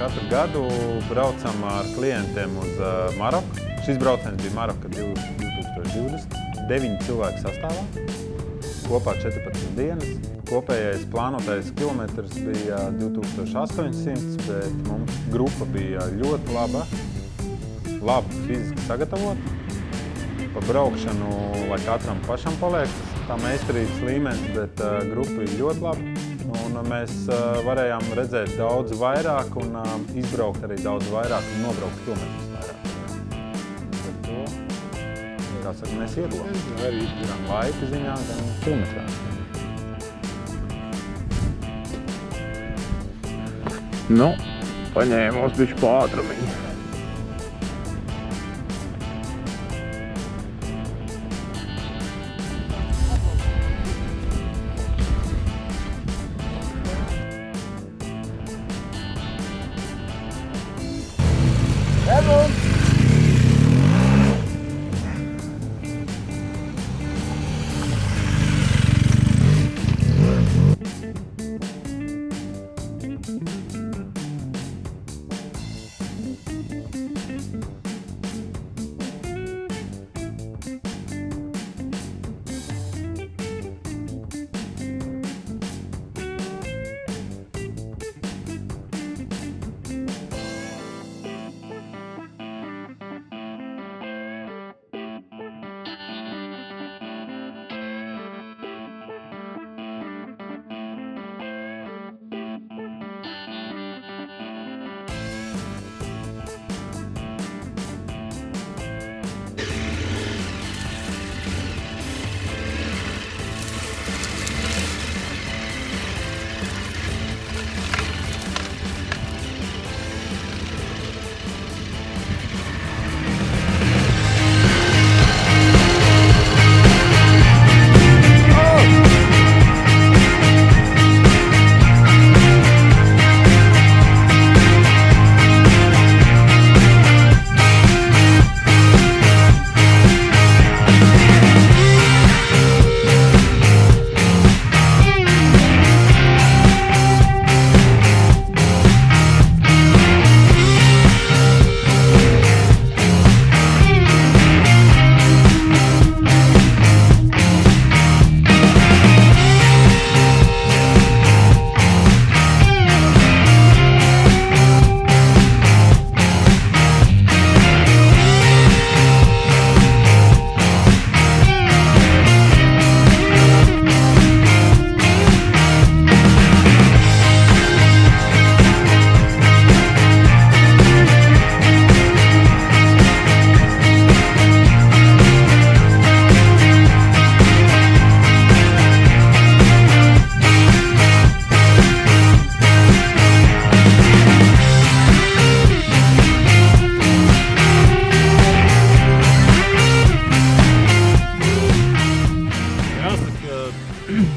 katru gadu braucam ar klientiem uz Maroku. Šis brauciens bija Maroka 2020. 9 cilvēku sastāvā, kopā 14 dienas. Kopējais plānotais kilometrs bija 2800, bet mums grupa bija ļoti labi fiziski sagatavota. Pa braukšanu, lai katram pašam paliek tā meistarības līmenis, bet grupa bija ļoti laba. Un mēs varējām redzēt daudz vairāk un izbraukt arī daudz vairāk un nobraukt kilometrus vairāk. Ar to, kā saka, mēs ieguvām. Arī gan laika ziņā, gan kilometrā. Nu, paņēmos bišķi pātrumiņu.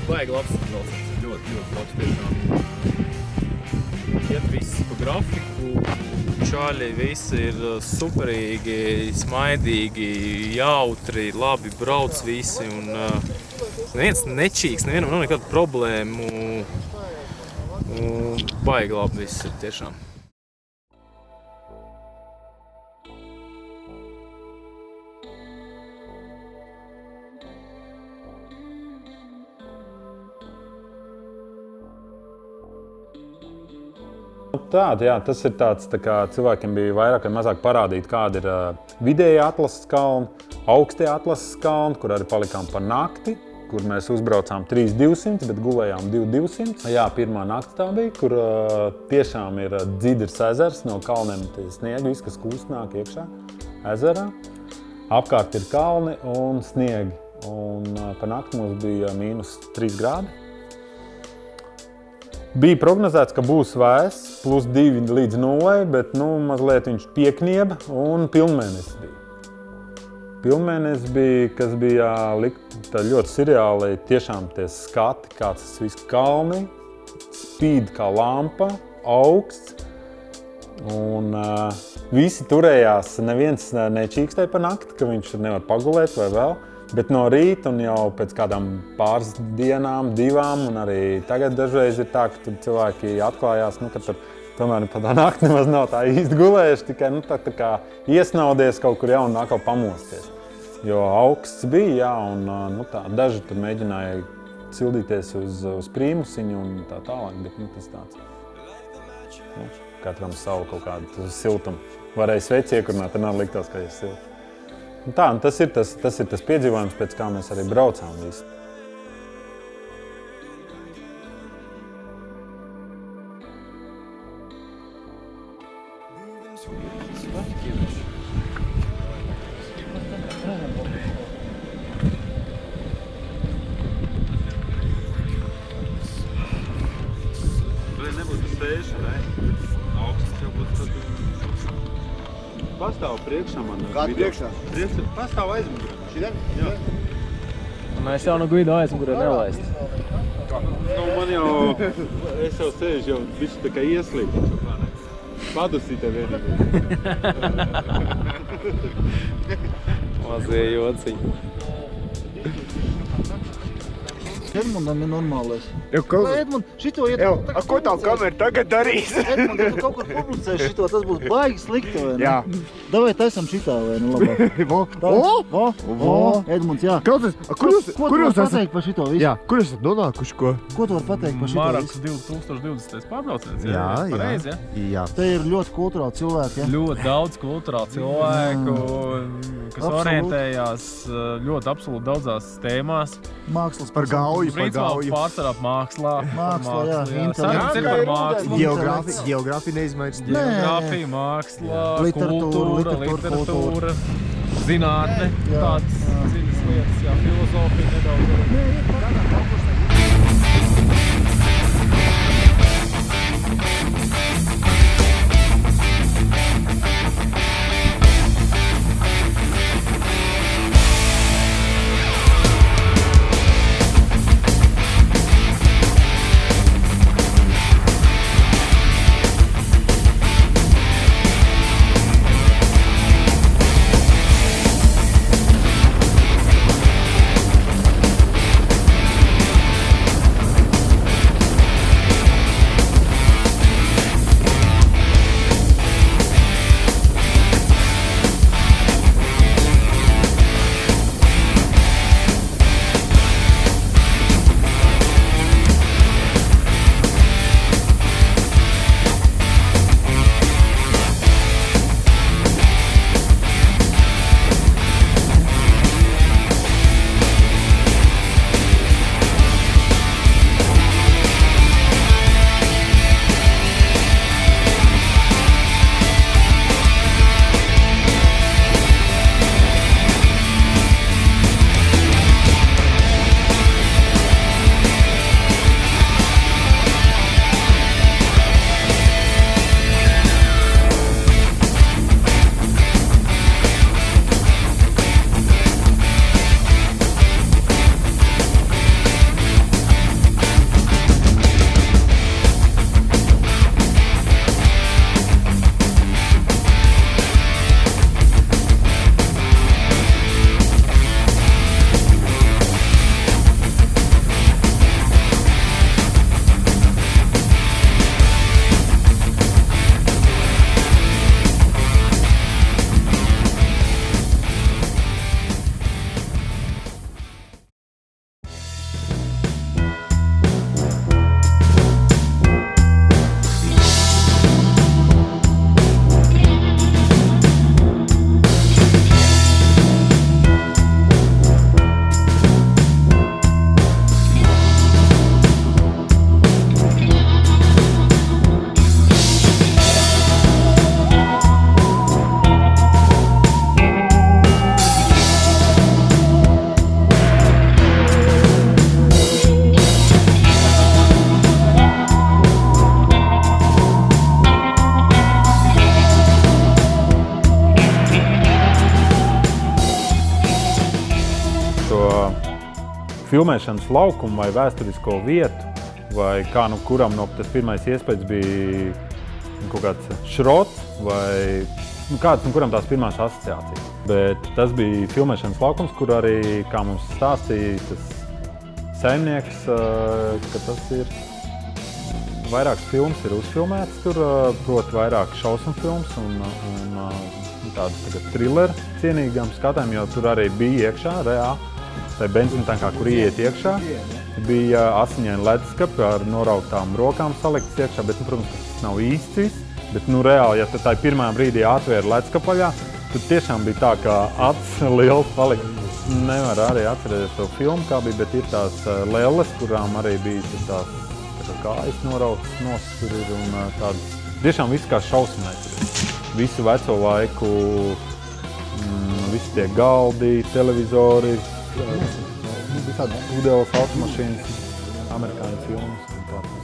Baigi labs brauciens, ļoti labs tiešām. Iet viss pa grafiku, čaļi visi ir superīgi, smaidīgi, jautri, labi brauc visi un neviens nečīks, nevienam nav nekādu problēmu. Baigi labi viss ir tiešām. Tāda, jā, tas ir tāds, tā kā cilvēkiem bija vairāk vai mazāk parādīt, kāda ir vidējā atlases kalna, augstie atlases kalni, kur arī palikām par nakti, kur mēs uzbraucām 3200, bet gulējām 2200. Jā, pirmā nakts tā bija, kur tiešām ir Dzidras ezers, no kalniem sniega, viss, kas kūstnāk iekšā ezerā. Apkārt ir kalni un sniegi, un par nakti mums bija -3 grādi. Bija prognozēts, ka būs vēss, +2 līdz 0, bet mazliet viņš pieknieba un pilnmēnesis bija. Pilnmēnesis bija, kas bija ļoti seriāli, tiešām tie skati, kāds tas viss kalni, spīd kā lampa, augsts. Un visi turējās, neviens nečīkstēja pa nakti, ka viņš nevar pagulēt vai vēl. Bet no rīta un jau pēc kādām pāris dienām, 2, un arī tagad dažreiz ir tā, ka cilvēki atklājās, ka tur tomēr pat tā nakti nemaz nav tā īsti gulējuši, tikai tā kā iesnaudies kaut kur un atkal pamosties. Jo augsts bija, jā, un daži tur mēģināja cildīties uz prīmusiņu un tā tālāk, bet tas tāds. Katram savu kaut kādu siltumu. Varēja sveci iekurināt, tad nav liktās, ka ir silti. Tā, un tas ir tas piedzīvojums, pēc kā mēs arī braucām visi. Pastāv priekšā man. Kādu priekšā? Pastāv aizmugurē. Šitien? Jā. Mēs jau no Guido aizmugurē nelaist. Man jau, es jau sēžu jau bišķi tā kā ieslīgts. Padusī tev vienīgi. Mazie jociņi. Edmundam ir normālais. Lai Edmund, šito iet... Ko tavu kameru tagad darīs? Edmund, ja tu kaut kur publicēsi šito, tas būs baigi slikti, vai ne? Jā. Davai taisam šitā, vai ne, labāk? Edmunds, jā. Klausies, Ko tu vari pateikt par šito visu? Jā, kur esat nonākuši, ko? Ko tu vari pateikt par šito Marokas visu? 2020. pārbrauciens. Jā. Te ir ļoti kulturāli cilvēki, ja? Ļoti daudz kulturālu cilvēku, kas Absolūti. orientējās ļoti absolūti daudzās tēmās. Mākslas Par gauju, par Principā gauju. pārsvarā mākslā. Māksla, jā, Sarunas ir par mākslu. Geogrāfija neizmairs. Geogrāfija, māksla, Literatūra, kultūra, zinātne, Jā. tāds ziņas lietas, jā, filozofija nedaudz. filmēšanas laukumu vai vēsturisko vietu, vai kā kuram tas pirmais iespējas bija kaut kāds šrots vai kāds, kuram tās pirmās asociācijas. Bet tas bija filmēšanas laukums, kur arī, kā mums stāstīja tas saimnieks, ka tas ir vairākas filmas ir uzfilmētas tur, proti vairāk šausmu filmas un tādas tagad thriller cienīgām skatām, jo tur arī bija iekšā reāli. Tā benzīntankā, kur ieiet iekšā, bija asiņaini leduskapi ar norauktām rokām saliktas iekšā, bet, protams, tas nav īsts, bet, reāli, ja tā pirmā brīdī atvēra leduskapaļā, tad tiešām bija tā, ka acis liels palika. Nevar arī atcerēties to filmu, kā bija, bet ir tās lelles, kurām arī bija tās kājas norauktas nos un tādas. Tiešām viss kā šausminieks. Visu veco laiku, visi tie galdi, televizori, visādi udeles automašīnas, amerikāņu filmas un tāds.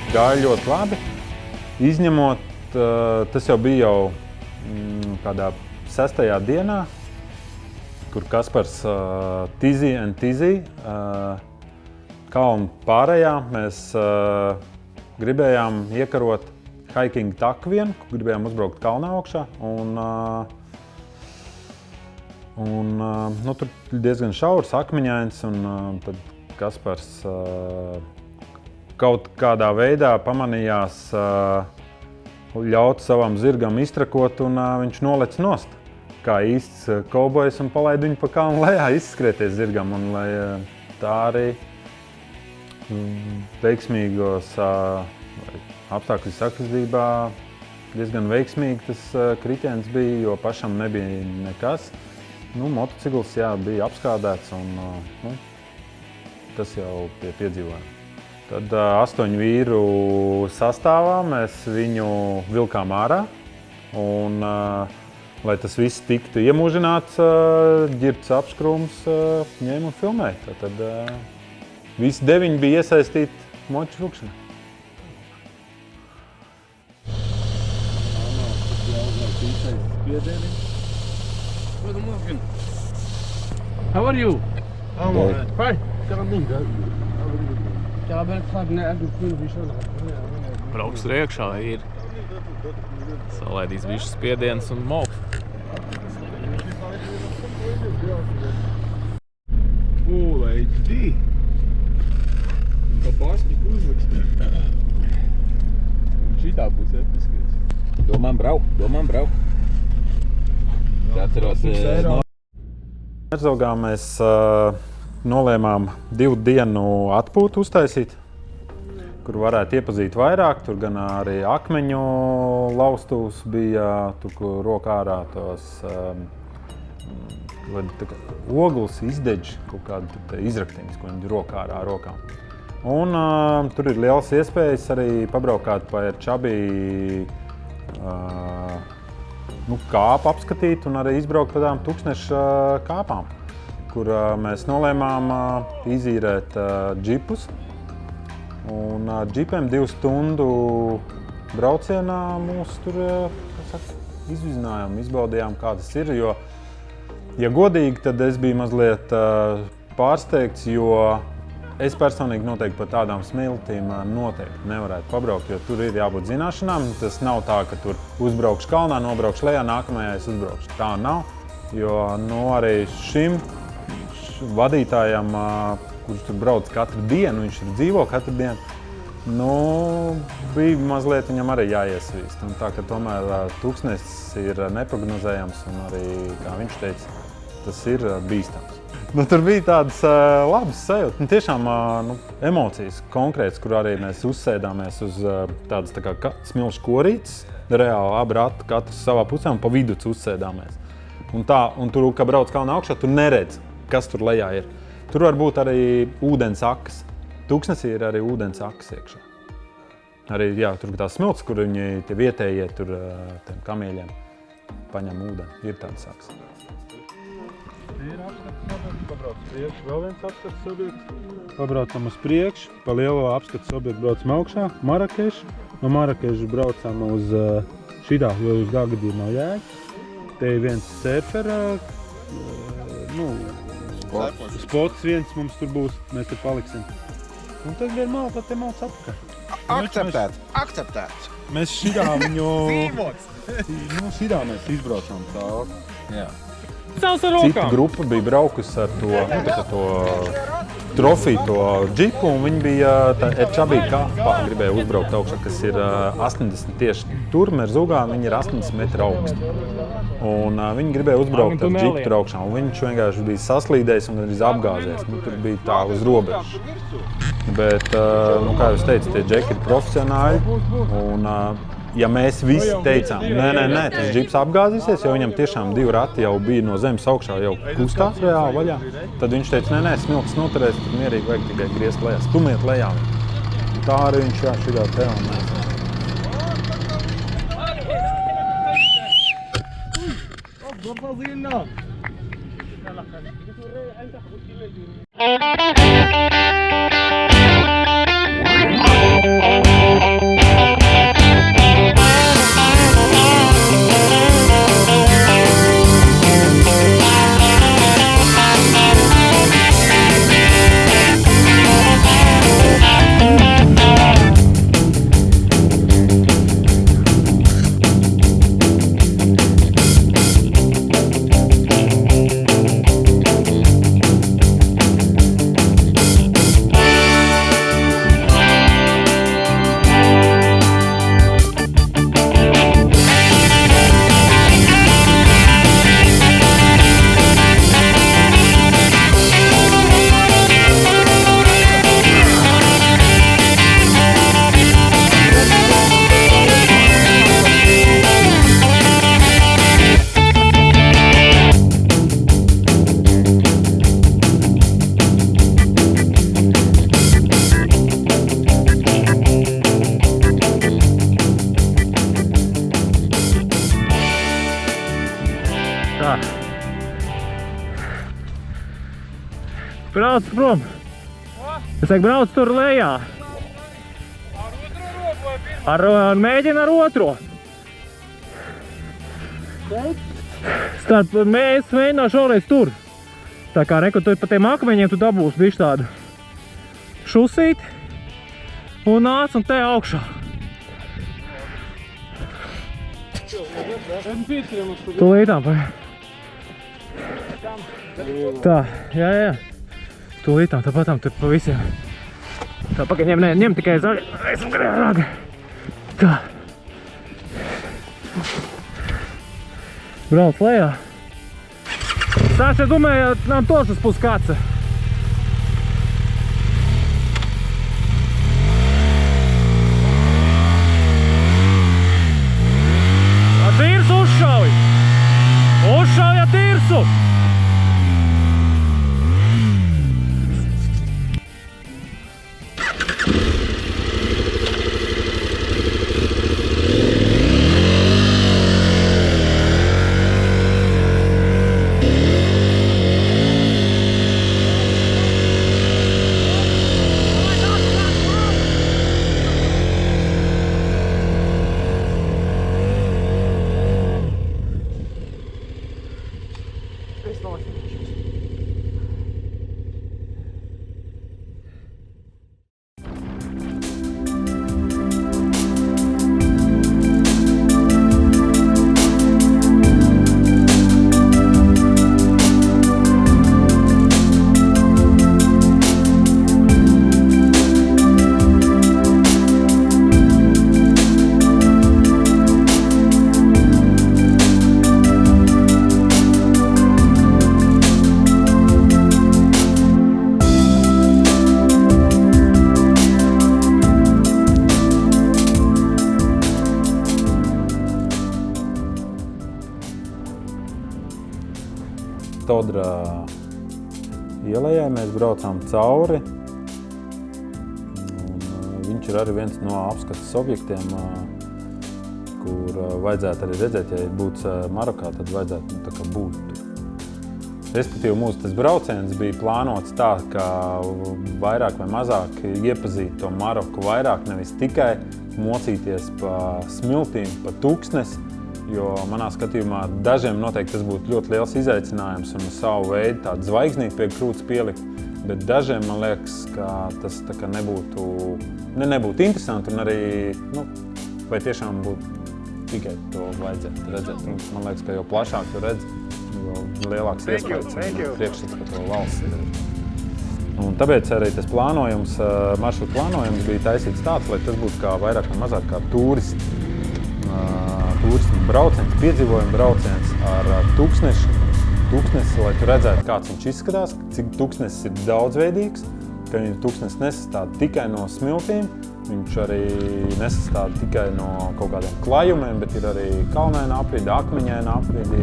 Gāja ļoti labi, izņemot, tas jau bija kādā 6. dienā, kur Kaspars Tizī un Tizī kalnu pārējā mēs gribējām iekarot hiking taku vienu, gribējām uzbraukt kalnā augšā. Tur diezgan šaurs, akmeņains, un tad Kaspars kaut kādā veidā pamanījās ļaut savam zirgam iztrakot, un viņš nolec nost, kā īsts kaubojs, un palaid viņu pa kalnu lejā izskrieties zirgam, un lai tā arī veiksmīgos apstākļu sakrizdībā diezgan veiksmīgi tas kritiens bija, jo pašam nebija nekas. Motocikls, jā, bija apskādēts, un tas jau pie piedzīvojuma. Tad 8 vīru sastāvā mēs viņu vilkām ārā, un, lai tas viss tiktu iemūžināts, Ģirds Apškrūms ņēma un filmēja. Tad visi 9 bija iesaistīti moču vilkšanā. How are you? Fine. Coming, Brauks riekšā ir. Salaidīs bišķi spiediens un mauks. Full HD. Kā basņiku uzliks. Un šitā būs episkais. Domām braukt. Atceros, Erzaugā mēs nolēmām 2 dienu atpūtu uztaisīt, kur varētu iepazīt vairāk. Tur gan arī akmeņu laustuvs bija, tur, kur rokā ārā tos ogles izdeģi, kaut kādi izraktiņas, ko viņi rokā ārā rokām. Un tur ir liels iespējas arī pabraukāt pa Erčabī kāpu apskatīt un arī izbraukt pa tām tūkstneša kāpām, kur mēs nolēmām izīrēt džipus. Un ar džipiem 2 stundu braucienā mūs tur izvizinājām, izbaudījām, kā tas ir. Jo, ja godīgi, tad es biju mazliet pārsteigts, jo es personīgi noteikti par tādām smiltīm noteikti nevarētu pabraukt, jo tur ir jābūt zināšanām. Tas nav tā, ka tur uzbraukšu kalnā, nobraukšu lejā, nākamajā es uzbraukšu. Tā nav, jo arī šim vadītājam, kurš tur brauc katru dienu, viņš tur dzīvo katru dienu, bija mazliet viņam arī jāiesvīst. Un tā, ka tomēr tūkstnesis ir neprognozējams un arī, kā viņš teica, tas ir bīstams. Tur bija tādas labas sajūtas, tiešām emocijas konkrētas, kur arī mēs uzsēdāmies uz tādas tā kā smilšu korītes, reāli abi rati, katrs savā pusē un pa vidu uzsēdāmies. Un tur, kad brauc kalnā augšā, tu neredz, kas tur lejā ir. Tur var būt arī ūdens akas. Tūkstnesī ir arī ūdens akas iekšā. Arī, jā, tur ir tās smilts, kur viņi tie vietējie tur tiem kamieļiem paņem ūdeni. Ir tādas akas. Ir apskates objekts, pabrauc uz priekšu, vēl viens apskates objekts. Pabraucam uz priekšu, pa lielo apskates objektu braucam augšā, Marakešu. No Marakešas braucam uz šitā, jo uz Gagadīru nav jēga. Te ir viens surfera, spots viens mums tur būs, mēs te paliksim. Un tad vienmēr pat te malc atpakaļ. Akceptēts. Mēs šitā viņu... šitā mēs izbraucām tālāk. Jā. Cita grupa bija braukusi ar to trofiju, to džipu, un viņi bija Erčabī kāpā, gribēja uzbraukt augšā, kas ir 80 tieši tur, Merzugā, viņi ir 80 metri augsti. Un viņi gribēja uzbraukt ar džipu tur augšā, un viņš vienkārši bija saslīdējis un arī apgāzies. Tur bija tā uz robežas. Bet, kā jūs teicat, tie džeki ir profesionāļi, un ja mēs visi teicām, nē, tas džips apgāzīsies, jo viņam tiešām 2 rati jau bija no zemes augšā, jau kustās reāli vaļā, tad viņš teica, nē, smilts noturēs, tad mierīgi vajag tikai griezt lejā, stumiet lejā. Un tā arī viņš šitā te un mēs. Brauc prom! Es teiktu, brauc tur lejā! Ar otro roku vai pirmo? Mēģina ar otro! Starp mēs mēģināšu šoreiz tur. Tā kā reku, tu pa tiem akmeņiem tu dabūsi bišķi tādu šusīt. un nāc un te augšā. Tūlītām pa. Tā, jā. Tūlītām, tāpatām, tur pa visiem. Tā, pagaid, ņem tikai zaļi. Esam grērāgi. Tā. Brauc lejā. Sāš, es domāju, нам тоже спускаться. Tirsu uzšauj! Uzšauja tirsu! Todra ielējai mēs braucām cauri. Viņš ir arī viens no apskates objektiem, kur vajadzētu arī redzēt, ja būtu Marokā, tad vajadzētu tā kā būt tur. Respektīvi, mūsu tas brauciens bija plānots tā, ka vairāk vai mazāk iepazīt to Maroku vairāk, nevis tikai mocīties pa smiltīm, pa tūkstnesi, jo manā skatījumā dažiem noteikti tas būtu ļoti liels izaicinājums un savu veidu tādu zvaigznīti pie krūts pielikt, bet dažiem man liekas, ka tas tā kā nebūtu interesanti un arī, vai tiešām būtu tikai to vajadzētu redzēt. Man liekas, ka jau plašāk tu redzi, jo lielāks iespējas un priekšstats par to valsts. Un tāpēc arī tas maršrutu plānojums bija taisīts tāds, lai tas būtu kā vairāk vai mazāk kā turismu brauciens, piedzīvojuma brauciens ar tūkstnesi, lai tu redzētu, kāds viņš izskatās, cik tūkstnesis ir daudzveidīgs, ka tūkstnesis nesastāv tikai no smiltīm, viņš arī nesastāv tikai no kaut kādiem klajumiem, bet ir arī kalnaina aprīdi, akmeņaina aprīdi.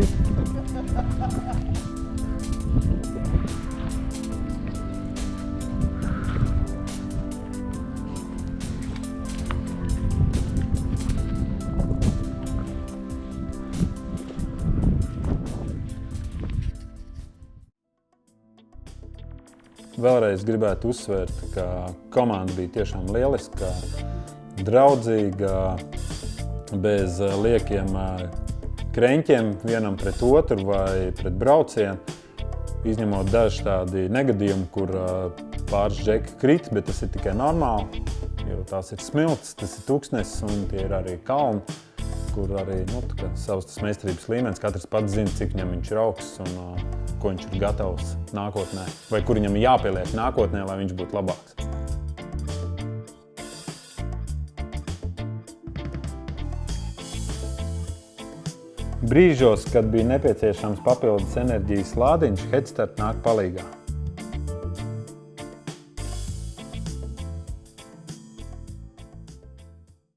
Vēlreiz gribētu uzsvērt, ka komanda bija tiešām lieliska, draudzīga, bez liekiem kreņķiem vienam pret otru vai pret braucienu, izņemot daži tādi negadījumi, kur pāris džeki krit, bet tas ir tikai normāli, jo tās ir smilts, tas ir tūkstnesis un tie ir arī kalni, kur arī savs tas meistarības līmenis, katrs pats zina, cik viņam viņš ir augsts un ko viņš ir gatavs nākotnē, vai kur viņam jāpieliek nākotnē, lai viņš būtu labāks. Brīžos, kad bija nepieciešams papildus enerģijas lādiņš, Headstart nāk palīgā.